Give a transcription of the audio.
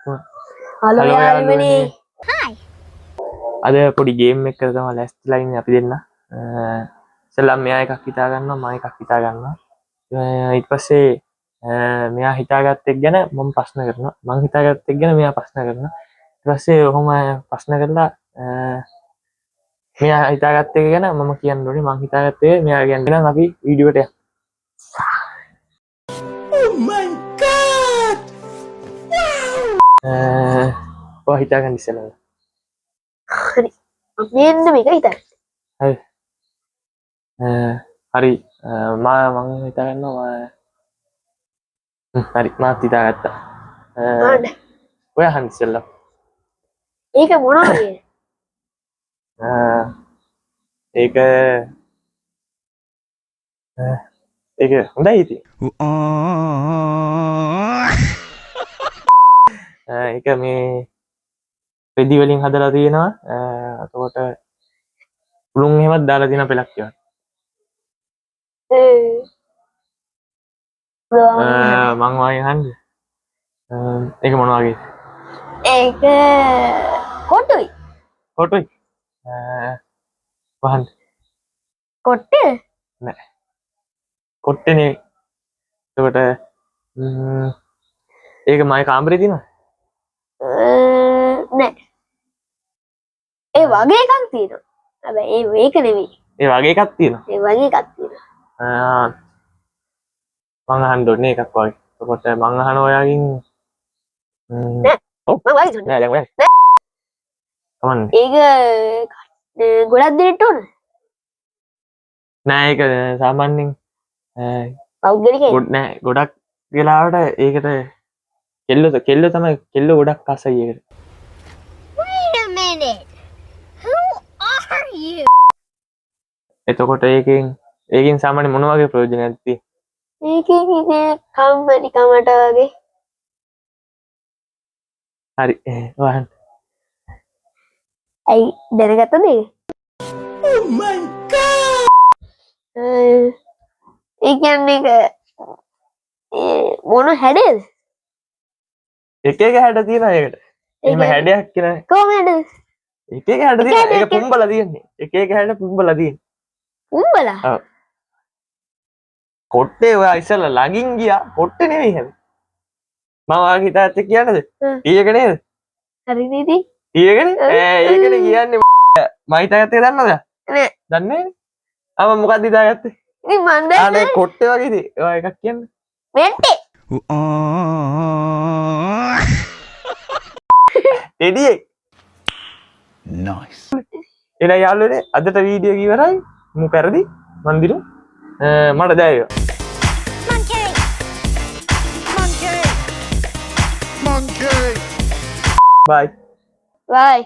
Hello යාළුවනේ. අද පොඩි ගේම් එකක් තමයි ලැස්තිලා ඉන්නේ අපි දෙන්න. ඉතින් මෙයා එකක් හිතා ගන්නවා මම එකක් හිතා ගන්නවා. ඊට පස්සේ මෙයා හිතාගත්ත එක ගැන මම ප්‍රශ්න කරනවා. මම හිතාගත්ත එක ගැන මෙයා ප්‍රශ්න කරනවා. ඊට පස්සේ ඔහොම ප්‍රශ්න කරලා මෙයා හිතාගත්ත එක ගැන මම කියන්න ඕනේ. මම හිතාගත්ත එක මෙයා කියන්නේ නම් අපි වීඩියෝ එකට Oh my god! ඔය හිතාගන්න ඉස්සෙල්ලා. හරි. අපි එන්න මේක හිතන්න. හරි. හරි මම හිතා ගන්නවා හරි මාත් හිතාගත්තා. ඔය අහන්න ඉස්සෙල්ලා. ඒක මොනවද? ඒක හොඳයි ඉතින්. ඒක මේ රෙදි වලින් හදලා තියෙනවා. එතකොට පුළුන් එහෙමත් දාලා තියෙන පෙලක් කියනවා. මං වාගේ අහන්නේ. ඒක මොන වගේද? ඒක කොටුයි. කොටුයි. වහන්න. කොට්ටේ? නෑ. කොට්ටේ නෙවෙයි. එතකොට ඒක මගේ කාමරේ තියෙනවද? නෑ. ඒ වගේ එකක් තියෙනවා. හැබැයි ඒක නෙවෙයි. ඒ වගේ එකක් තියෙනවා. ඒ වගේ එකක් තියෙනවා. මං අහන්න ඕනේ එකක් වගේ. එතකොට මං අහන ඔයාගෙන් නෑ. ඔව් මම වගේ දුන්නා. නෑ දැන් ඔයා. නෑ. කමන්නේ. ඒක ගොඩක් දෙනෙට ඕන. නෑ ඒක සාමාන්‍යයෙන් පෞද්ගලිකයි. නෑ ගොඩක් වෙලාවට ඒකට කෙල්ල තමයි කෙල්ල ගොඩක් ආසයි ඒකට. Wait a minute. Who are you? එතකොට ඒකෙන් සාමාන්‍ය මොන වගේ ප්‍රයෝජනයක් තියෙන්නේ? ඒකෙන් ඉතින් කම්මැලි කමට වගේ. හරි වහන්න. ඇයි දැනගත්තද ඒක? Oh my god! ඒ කියන්නේ මොන හැඩේද? එක එක හැඩ තියෙනවා ඒකට. එහෙම හැඩයක් කියලා කොහොමද? එක එක හැඩ තියෙනවා. ඒක පුම්බලා තියෙන්නේ. එක එක හැඩ පුම්බලා තියෙන්නේ. උඹලා? ඔව්. කොට්ටේ ඔයා ඉස්සෙල්ලා ළඟින් ගියා. කොට්ටේ නෙවෙයි හැබැයි. මම වාගේ හිතාච්ච කියන්නද? ඊයක නේද? හරි නේද? ඊයකනේ? ඒකනේ කියන්නේ මම හිතාගත්තේ දන්නවද? නෑ. දන්නේ නෑනේ. මම මොකක්ද හිතාගත්තේ? ඉතින් මන් දන්නේ අනේ කොට්ටේ වගේ ඉතින්. ඔයා එකක් කියන්න. වෙන්ටේ. එඩියෙක්. Nice. එලා යාළුවනේ අදට වීඩියෝ එක ඉවරයි. මම පෙරදි මන් දිනු. මට දැයෝ. Monkey! Monkey! Monkey. බයි. බයි.